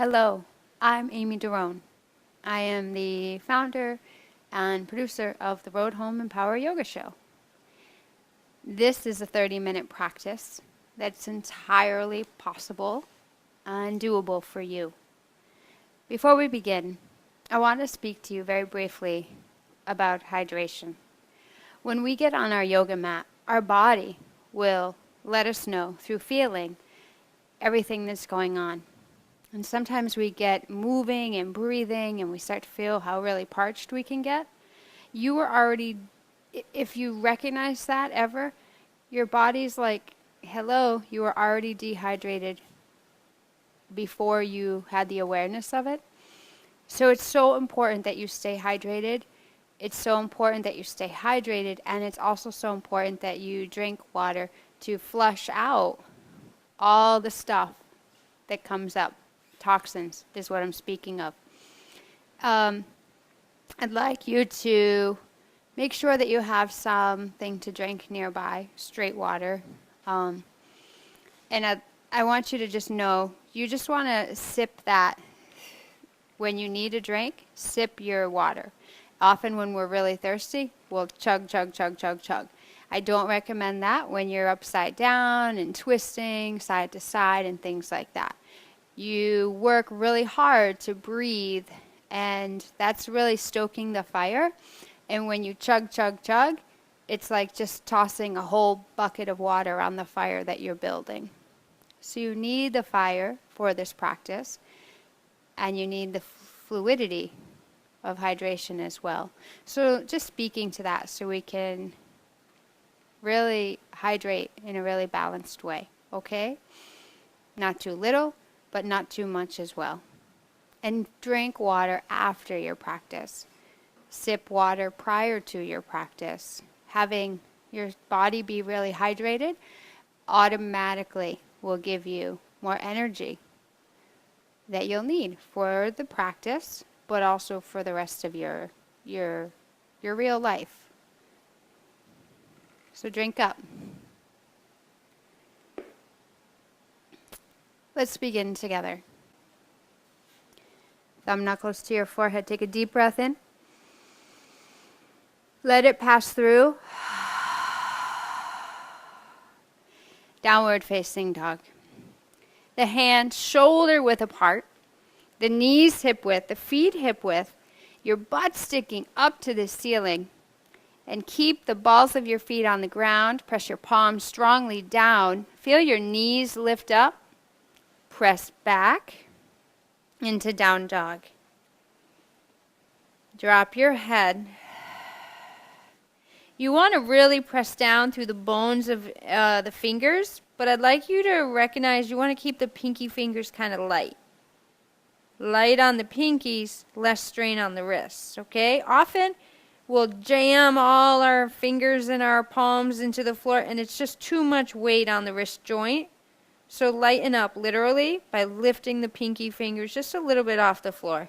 Hello, I'm Aimee DeRoehn. I am the founder and producer of the RoadHome Empower Yoga Show. This is a 30-minute practice that's entirely possible and doable for you. Before we begin, I want to speak to you very briefly about hydration. When we get on our yoga mat, our body will let us know through feeling everything that's going on. And sometimes we get moving and breathing and we start to feel how really parched we can get. You are already, if you recognize that ever, your body's like, hello, you are already dehydrated before you had the awareness of it. So it's so important that you stay hydrated. It's so important that you stay hydrated, and it's also so important that you drink water to flush out all the stuff that comes up. Toxins is what I'm speaking of. I'd like you to make sure that you have something to drink nearby, straight water. And I want you to just know, you just want to sip that. When you need a drink, sip your water. Often when we're really thirsty, we'll chug, chug, chug, chug, chug. I don't recommend that when you're upside down and twisting side to side and things like that. You work really hard to breathe, and that's really stoking the fire. And when you chug, chug, chug, it's like just tossing a whole bucket of water on the fire that you're building. So you need the fire for this practice, and you need the fluidity of hydration as well. So just speaking to that so we can really hydrate in a really balanced way, okay? Not too little, but not too much as well. And drink water after your practice. Sip water prior to your practice. Having your body be really hydrated automatically will give you more energy that you'll need for the practice, but also for the rest of your real life. So drink up. Let's begin together. Thumb knuckles to your forehead. Take a deep breath in. Let it pass through. Downward facing dog. The hands shoulder width apart. The knees hip width. The feet hip width. Your butt sticking up to the ceiling. And keep the balls of your feet on the ground. Press your palms strongly down. Feel your knees lift up. Press back into down dog. Drop your head. You want to really press down through the bones of the fingers, but I'd like you to recognize you want to keep the pinky fingers kind of light. Light on the pinkies, less strain on the wrists, okay? Often we'll jam all our fingers and our palms into the floor, and it's just too much weight on the wrist joint. So lighten up literally by lifting the pinky fingers just a little bit off the floor.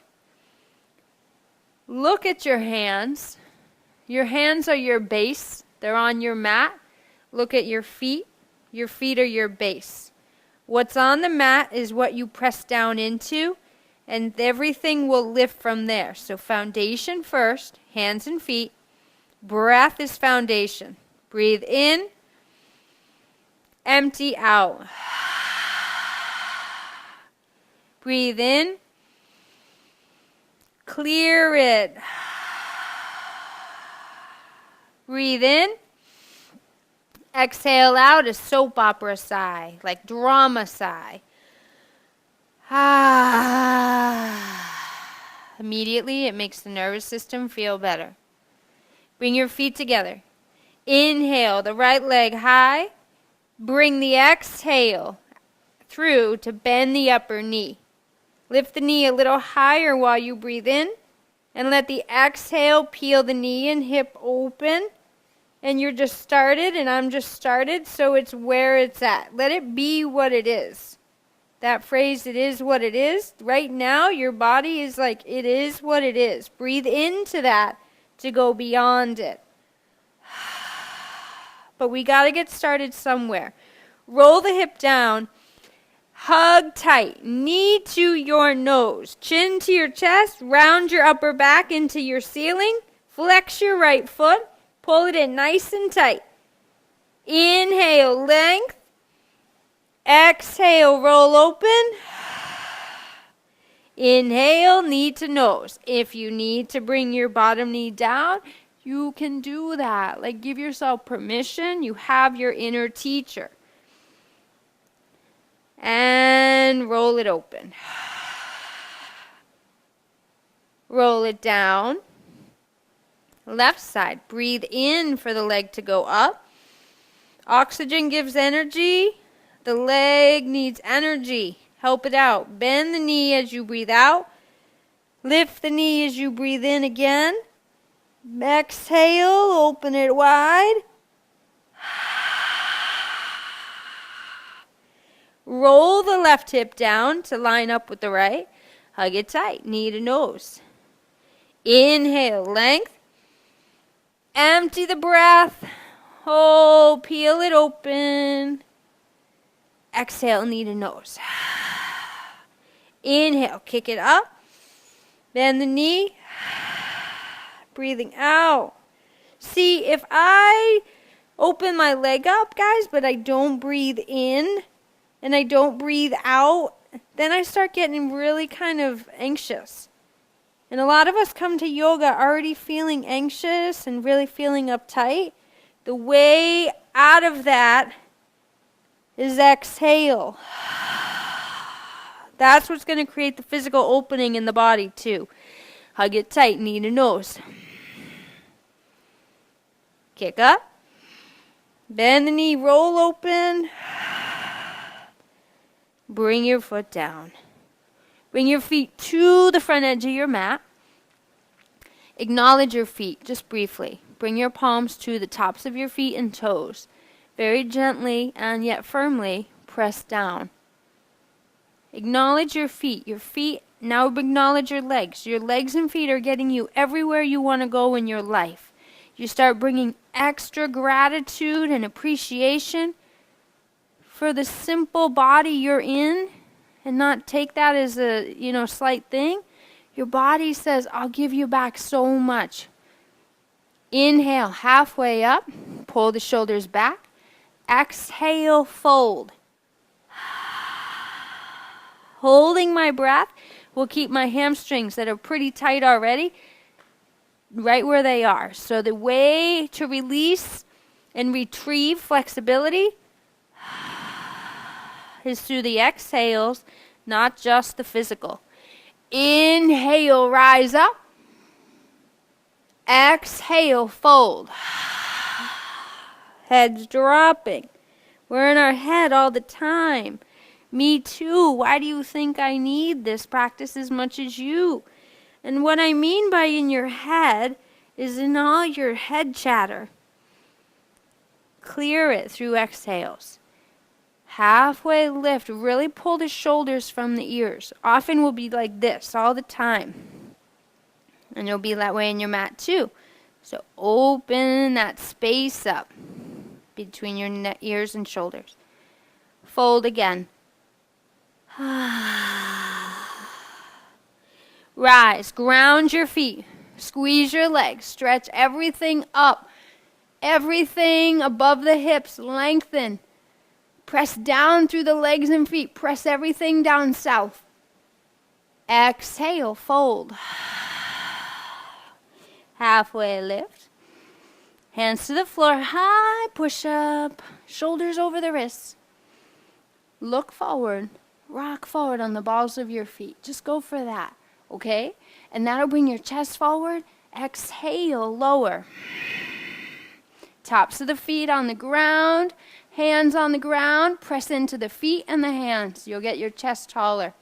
Look at your hands. Your hands are your base. They're on your mat. Look at your feet. Your feet are your base. What's on the mat is what you press down into, and everything will lift from there. So foundation first, hands and feet. Breath is foundation. Breathe in. Empty out. Breathe in. Clear it. Breathe in. Exhale out a soap opera sigh, like drama sigh. Immediately, it makes the nervous system feel better. Bring your feet together. Inhale, the right leg high. Bring the exhale through to bend the upper knee. Lift the knee a little higher while you breathe in, and let the exhale peel the knee and hip open. And you're just started, and I'm just started, so it's where it's at. Let it be what it is. That phrase, it is what it is. Right now, your body is like, it is what it is. Breathe into that to go beyond it. But we got to get started somewhere. Roll the hip down. Hug tight. Knee to your nose. Chin to your chest. Round your upper back into your ceiling. Flex your right foot. Pull it in nice and tight. Inhale, length. Exhale, roll open. Inhale, knee to nose. If you need to bring your bottom knee down, you can do that. Like, give yourself permission. You have your inner teacher. And roll it open. Roll it down. Left side. Breathe in for the leg to go up. Oxygen gives energy. The leg needs energy. Help it out. Bend the knee as you breathe out. Lift the knee as you breathe in again. Exhale, open it wide. Roll the left hip down to line up with the right. Hug it tight, knee to nose. Inhale, length. Empty the breath. Oh, peel it open. Exhale, knee to nose. Inhale, kick it up. Bend the knee. Breathing out. See, if I open my leg up, guys, but I don't breathe in and I don't breathe out, then I start getting really kind of anxious. And a lot of us come to yoga already feeling anxious and really feeling uptight. The way out of that is exhale. That's what's going to create the physical opening in the body too. Hug it tight, knee to nose. Kick up. Bend the knee, roll open. Bring your foot down. Bring your feet to the front edge of your mat. Acknowledge your feet, just briefly. Bring your palms to the tops of your feet and toes. Very gently and yet firmly press down. Acknowledge your feet. Your feet, now acknowledge your legs. Your legs and feet are getting you everywhere you want to go in your life. You start bringing extra gratitude and appreciation for the simple body you're in and not take that as a, slight thing. Your body says, I'll give you back so much. Inhale, halfway up. Pull the shoulders back. Exhale, fold. Holding my breath will keep my hamstrings that are pretty tight already right where they are. So the way to release and retrieve flexibility is through the exhales, not just the physical. Inhale, rise up. Exhale, fold. Head's dropping. We're in our head all the time. Me too. Why do you think I need this practice as much as you? And what I mean by in your head is in all your head chatter. Clear it through exhales. Halfway lift. Really pull the shoulders from the ears. Often will be like this all the time. And you'll be that way in your mat too. So open that space up between your ears and shoulders. Fold again. Rise. Ground your feet. Squeeze your legs. Stretch everything up. Everything above the hips. Lengthen. Press down through the legs and feet. Press everything down south. Exhale. Fold. Halfway lift. Hands to the floor. High push up. Shoulders over the wrists. Look forward. Rock forward on the balls of your feet. Just go for that. Okay? And that'll bring your chest forward. Exhale. Lower. Tops of the feet on the ground. Hands on the ground. Press into the feet and the hands. You'll get your chest taller.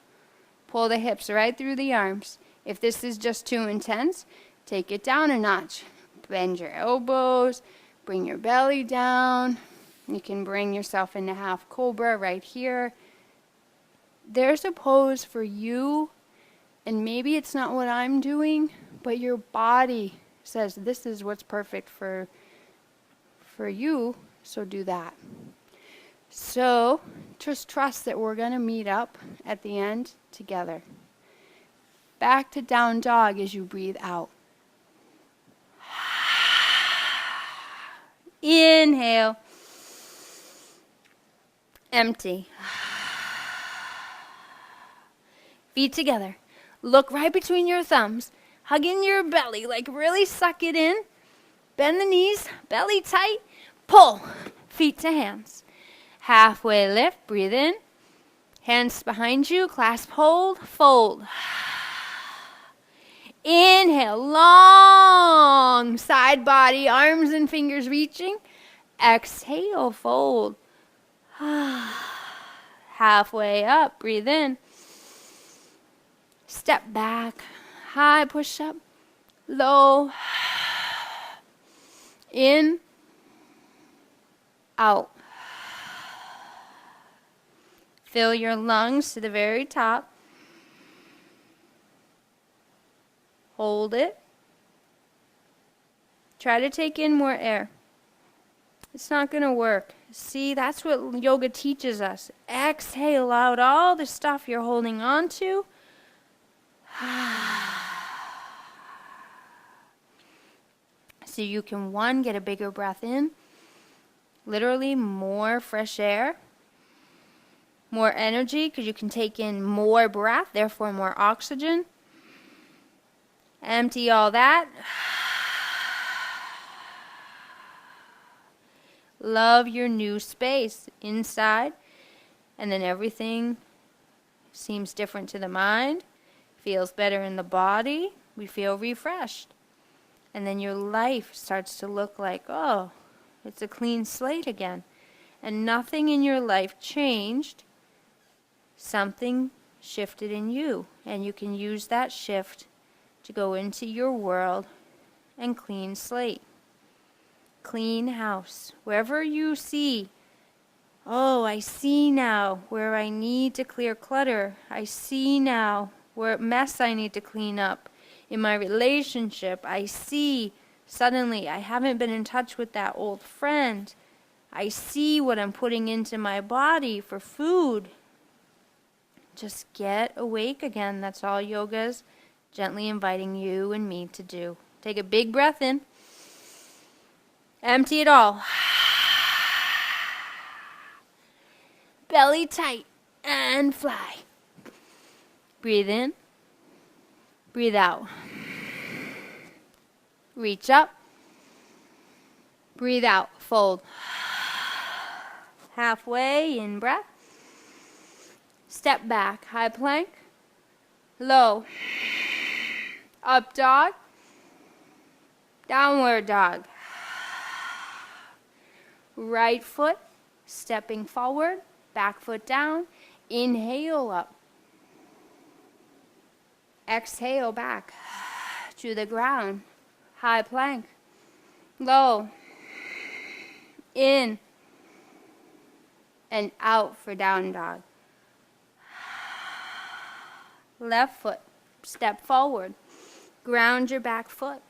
Pull the hips right through the arms. If this is just too intense, take it down a notch. Bend your elbows. Bring your belly down. You can bring yourself into half cobra right here. There's a pose for you, and maybe it's not what I'm doing, but your body says this is what's perfect for you, so do that. So just trust that we're going to meet up at the end together. Back to down dog as you breathe out. Inhale. Empty. Feet together. Look right between your thumbs. Hug in your belly, like really suck it in. Bend the knees, belly tight. Pull. Feet to hands. Halfway lift. Breathe in. Hands behind you. Clasp, hold, fold. Inhale. Long side body, arms and fingers reaching. Exhale, fold. Halfway up. Breathe in. Step back. High push up. Low. In. Out. Fill your lungs to the very top. Hold it. Try to take in more air. It's not going to work. See, that's what yoga teaches us. Exhale out all the stuff you're holding on to. So you can, one, get a bigger breath in. Literally more fresh air. More energy because you can take in more breath, therefore more oxygen. Empty all that. Love your new space inside. And then everything seems different to the mind. Feels better in the body. We feel refreshed. And then your life starts to look like, oh, it's a clean slate again. And nothing in your life changed. Something shifted in you. And you can use that shift to go into your world and clean slate. Clean house. Wherever you see, oh, I see now where I need to clear clutter. I see now where mess I need to clean up. In my relationship, I see suddenly I haven't been in touch with that old friend. I see what I'm putting into my body for food. Just get awake again. That's all yoga's gently inviting you and me to do. Take a big breath in. Empty it all. Belly tight and fly. Breathe in. Breathe out. Reach up. Breathe out. Fold. Halfway in breath. Step back. High plank. Low. Up dog. Downward dog. Right foot stepping forward. Back foot down. Inhale up. Exhale back to the ground. High plank. Low. In. And out for down dog. Left foot. Step forward. Ground your back foot.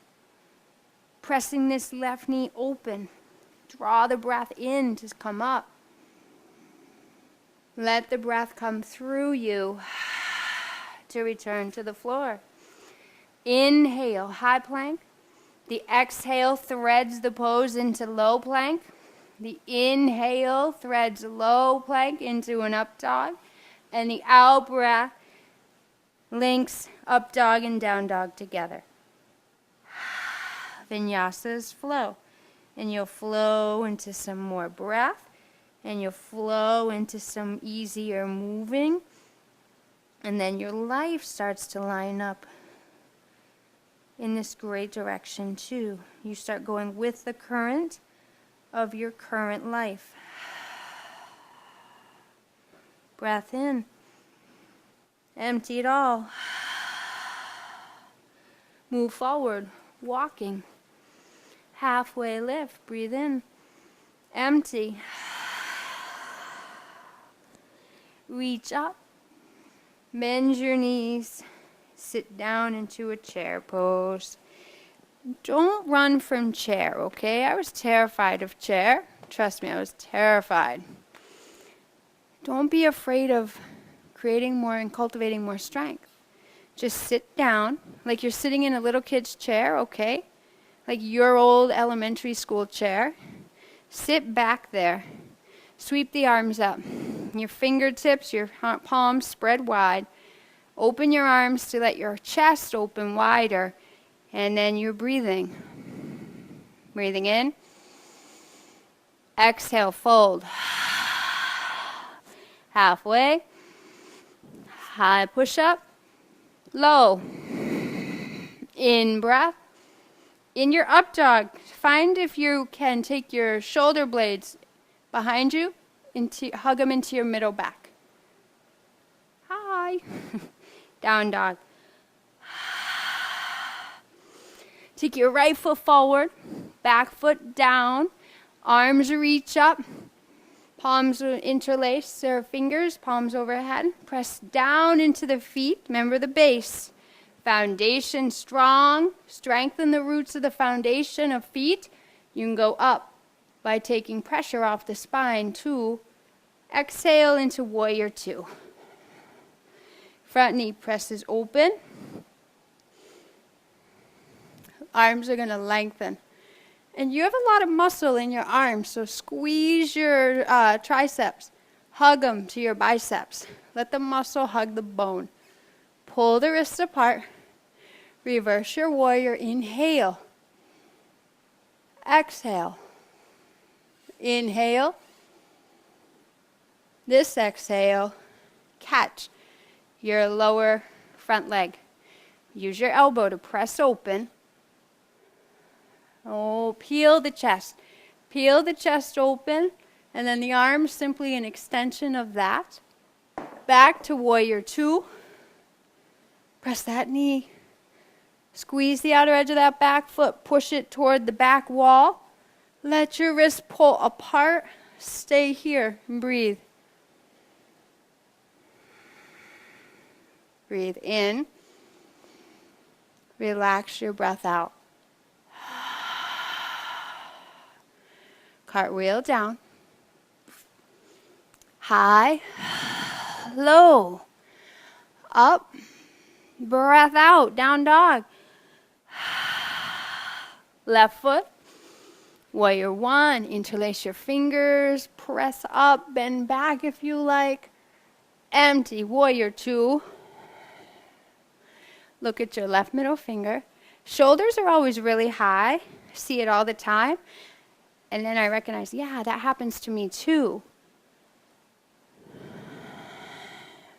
Pressing this left knee open. Draw the breath in to come up. Let the breath come through you to return to the floor. Inhale, high plank. The exhale threads the pose into low plank. The inhale threads low plank into an up dog. And the out breath links up dog and down dog together. Vinyasas flow. And you'll flow into some more breath. And you'll flow into some easier moving. And then your life starts to line up in this great direction too. You start going with the current of your current life. Breath in. Empty it all. Move forward, walking. Halfway lift, breathe in. Empty. Reach up. Bend your knees. Sit down into a chair pose. Don't run from chair, okay? I was terrified of chair. Trust me, I was terrified. Don't be afraid of creating more and cultivating more strength. Just sit down like you're sitting in a little kid's chair, okay? Like your old elementary school chair. Sit back there. Sweep the arms up. Your fingertips, your palms spread wide. Open your arms to let your chest open wider. And then you're breathing. Breathing in. Exhale, fold. Halfway. High push up. Low. In breath. In your up dog, find if you can take your shoulder blades behind you, hug them into your middle back. Hi. Down dog. Take your right foot forward, back foot down, arms reach up, palms interlace their fingers, palms overhead. Press down into the feet. Remember the base. Foundation strong. Strengthen the roots of the foundation of feet. You can go up by taking pressure off the spine too. Exhale into warrior two. Front knee presses open. Arms are going to lengthen. And you have a lot of muscle in your arms, so squeeze your triceps. Hug them to your biceps. Let the muscle hug the bone. Pull the wrists apart. Reverse your warrior. Inhale. Exhale. Inhale. This exhale. Catch your lower front leg. Use your elbow to press open. Oh, peel the chest. Peel the chest open. And then the arms simply an extension of that. Back to warrior two. Press that knee. Squeeze the outer edge of that back foot. Push it toward the back wall. Let your wrist pull apart. Stay here and breathe. Breathe in. Relax your breath out. Cartwheel down. High. Low. Up. Breath out. Down dog. Left foot. Warrior one. Interlace your fingers. Press up. Bend back if you like. Empty. Warrior two. Look at your left middle finger. Shoulders are always really high. I see it all the time. And then I recognize, yeah, that happens to me too.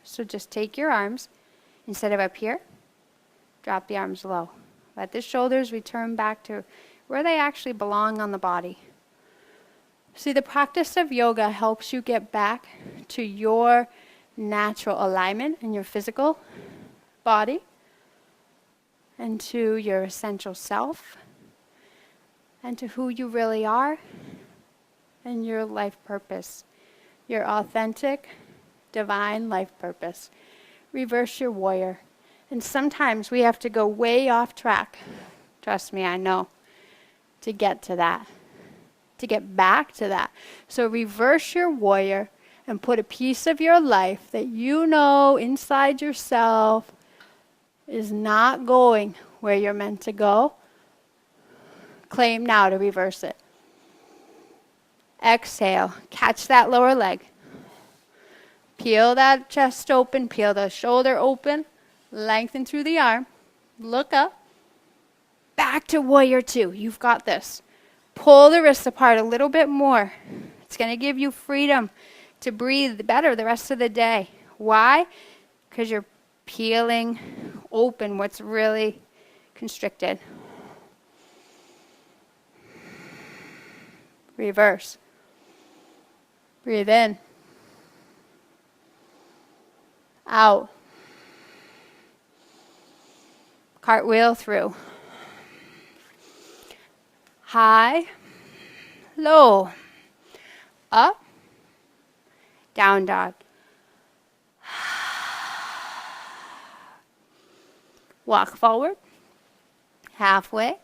So just take your arms. Instead of up here, drop the arms low. Let the shoulders return back to where they actually belong on the body. See, the practice of yoga helps you get back to your natural alignment in your physical body and to your essential self and to who you really are and your life purpose, your authentic, divine life purpose. Reverse your warrior. And sometimes we have to go way off track. Trust me, I know. To get to that. To get back to that. So reverse your warrior and put a piece of your life that you know inside yourself is not going where you're meant to go. Claim now to reverse it. Exhale. Catch that lower leg. Peel that chest open. Peel the shoulder open. Lengthen through the arm. Look up. Back to warrior two. You've got this. Pull the wrists apart a little bit more. It's going to give you freedom to breathe better the rest of the day. Why? Because you're peeling open what's really constricted. Reverse. Breathe in. Out. Cartwheel through. High. Low. Up. Down dog. Walk forward. Halfway.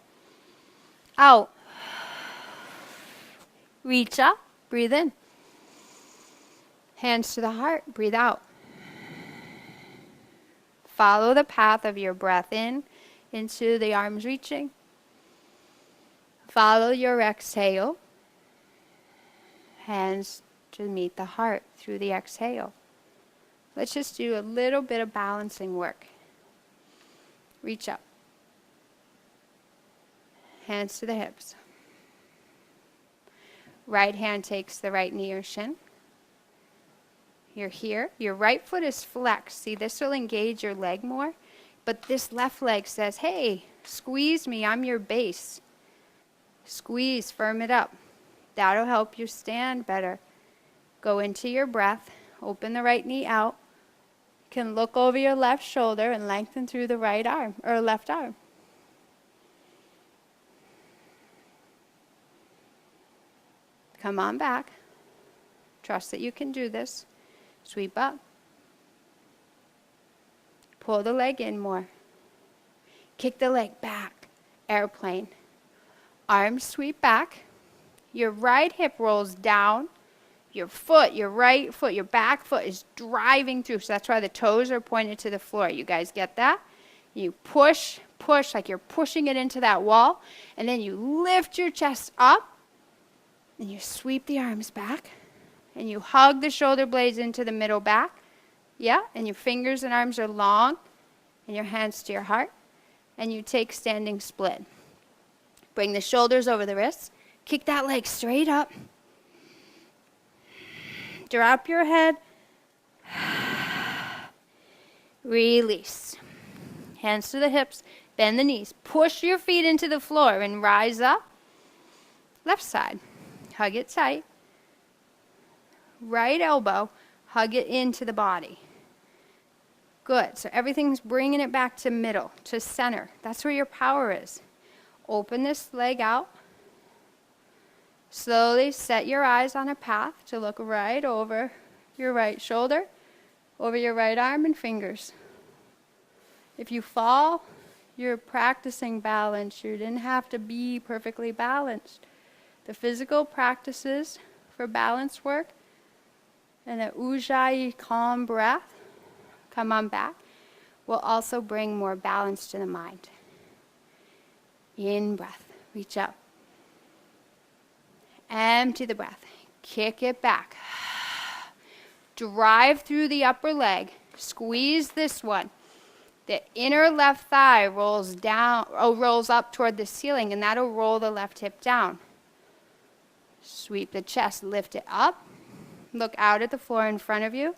Out. Reach up. Breathe in. Hands to the heart. Breathe out. Follow the path of your breath in, into the arms reaching. Follow your exhale. Hands to meet the heart through the exhale. Let's just do a little bit of balancing work. Reach up. Hands to the hips. Right hand takes the right knee or shin. You're here. Your right foot is flexed. See, this will engage your leg more. But this left leg says, hey, squeeze me. I'm your base. Squeeze, firm it up. That'll help you stand better. Go into your breath. Open the right knee out. You can look over your left shoulder and lengthen through the right arm or left arm. Come on back. Trust that you can do this. Sweep up. Pull the leg in more. Kick the leg back. Airplane. Arms sweep back. Your right hip rolls down. Your foot, your right foot, your back foot is driving through. So that's why the toes are pointed to the floor. You guys get that? You push, push, like you're pushing it into that wall. And then you lift your chest up. And you sweep the arms back. And you hug the shoulder blades into the middle back. Yeah, and your fingers and arms are long. And your hands to your heart. And you take standing split. Bring the shoulders over the wrists. Kick that leg straight up. Drop your head. Release. Hands to the hips. Bend the knees. Push your feet into the floor and rise up. Left side. Hug it tight. Right elbow. Hug it into the body. Good. So everything's bringing it back to middle, to center. That's where your power is. Open this leg out. Slowly set your eyes on a path to look right over your right shoulder, over your right arm and fingers. If you fall, you're practicing balance. You didn't have to be perfectly balanced. The physical practices for balance work and the ujjayi calm breath, come on back, will also bring more balance to the mind. In breath, reach up. Empty the breath. Kick it back. Drive through the upper leg. Squeeze this one. The inner left thigh rolls down, rolls up toward the ceiling, and that'll roll the left hip down. Sweep the chest, lift it up. Look out at the floor in front of you.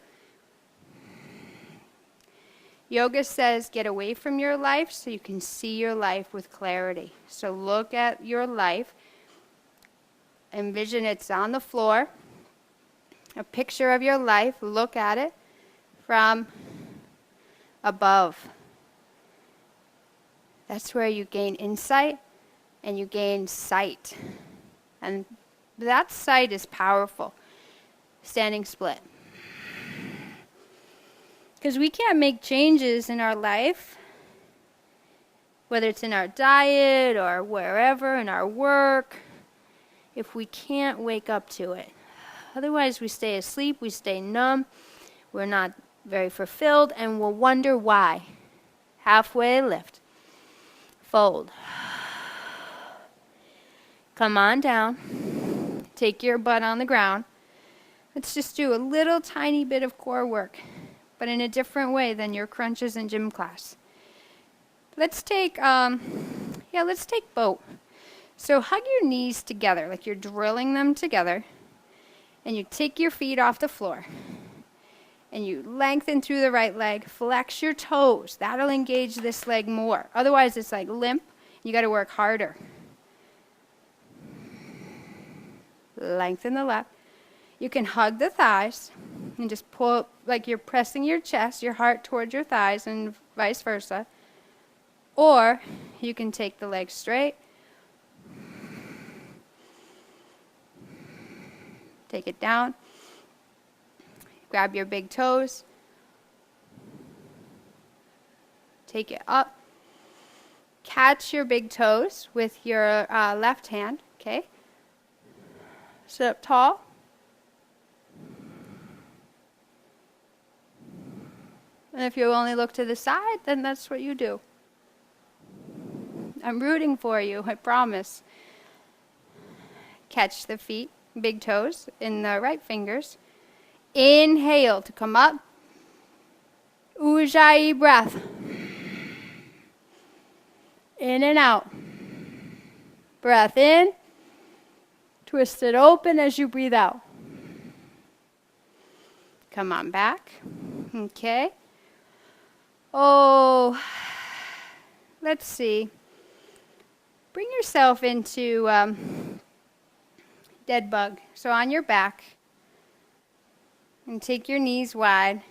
Yoga says get away from your life so you can see your life with clarity. So look at your life. Envision it's on the floor. A picture of your life. Look at it from above. That's where you gain insight and you gain sight. And that sight is powerful. Standing split. Because we can't make changes in our life, whether it's in our diet or wherever, in our work, if we can't wake up to it. Otherwise, we stay asleep, we stay numb, we're not very fulfilled, and we'll wonder why. Halfway lift. Fold. Come on down. Take your butt on the ground. Let's just do a little tiny bit of core work, but in a different way than your crunches in gym class. Let's take boat. So hug your knees together, like you're drilling them together, and you take your feet off the floor, and you lengthen through the right leg, flex your toes. That'll engage this leg more. Otherwise, it's like limp. You got to work harder. Lengthen the left. You can hug the thighs and just pull, like you're pressing your chest, your heart towards your thighs, and vice versa. Or you can take the leg straight. Take it down. Grab your big toes. Take it up. Catch your big toes with your left hand, okay? Sit up tall. And if you only look to the side, then that's what you do. I'm rooting for you, I promise. Catch the feet, big toes, in the right fingers. Inhale to come up. Ujjayi breath. In and out. Breath in. Twist it open as you breathe out. Come on back. Okay. Oh, let's see. Bring yourself into dead bug. So on your back. And take your knees wide.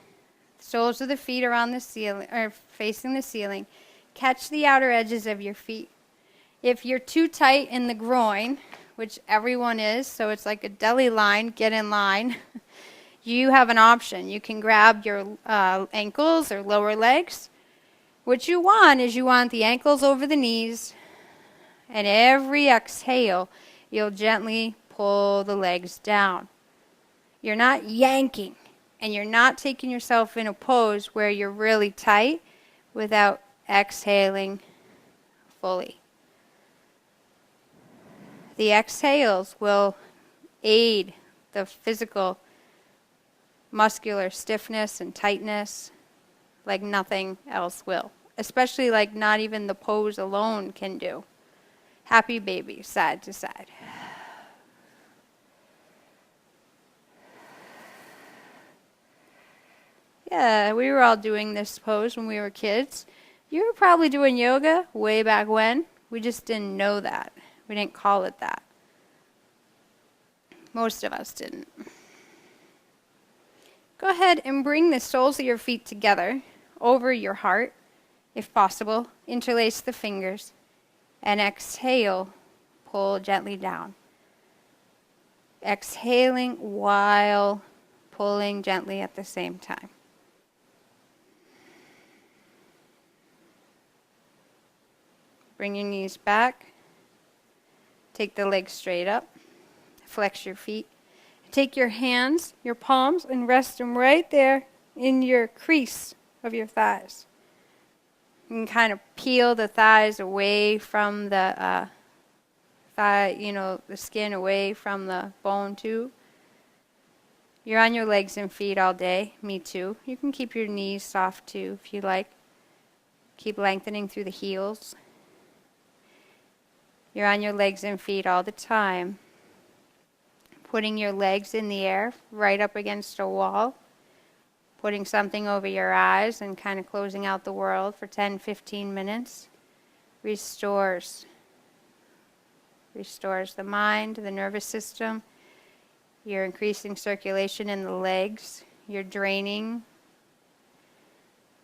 Soles of the feet are on the ceiling, or facing the ceiling. Catch the outer edges of your feet. If you're too tight in the groin, which everyone is, so it's like a deli line, get in line, you have an option. You can grab your ankles or lower legs. What you want is you want the ankles over the knees, and every exhale, you'll gently pull the legs down. You're not yanking, and you're not taking yourself in a pose where you're really tight without exhaling fully. The exhales will aid the physical muscular stiffness and tightness like nothing else will, especially like not even the pose alone can do. Happy baby, side to side. Yeah, we were all doing this pose when we were kids. You were probably doing yoga way back when. We just didn't know that. We didn't call it that. Most of us didn't. Go ahead and bring the soles of your feet together over your heart, if possible. Interlace the fingers. And exhale, pull gently down. Exhaling while pulling gently at the same time. Bring your knees back. Take the legs straight up. Flex your feet. Take your hands, your palms, and rest them right there in your crease of your thighs. You can kind of peel the thighs away from the the skin away from the bone too. You're on your legs and feet all day. Me too. You can keep your knees soft too if you like. Keep lengthening through the heels. You're on your legs and feet all the time. Putting your legs in the air right up against a wall. Putting something over your eyes and kind of closing out the world for 10-15 minutes. Restores the mind, the nervous system. You're increasing circulation in the legs. You're draining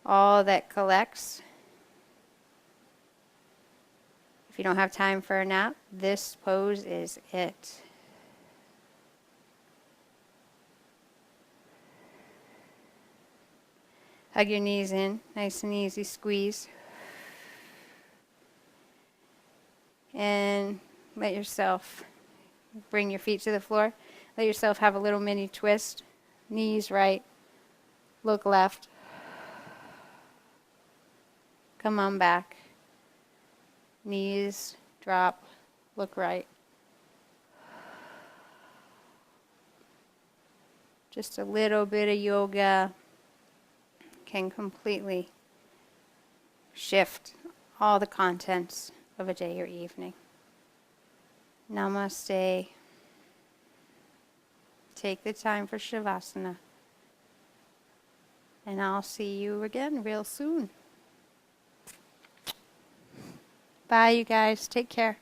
all that collects. If you don't have time for a nap, this pose is it. Hug your knees in, nice and easy, squeeze. And let yourself bring your feet to the floor. Let yourself have a little mini twist. Knees right, look left. Come on back. Knees drop, look right. Just a little bit of yoga can completely shift all the contents of a day or evening. Namaste. Take the time for Shavasana. And I'll see you again real soon. Bye, you guys. Take care.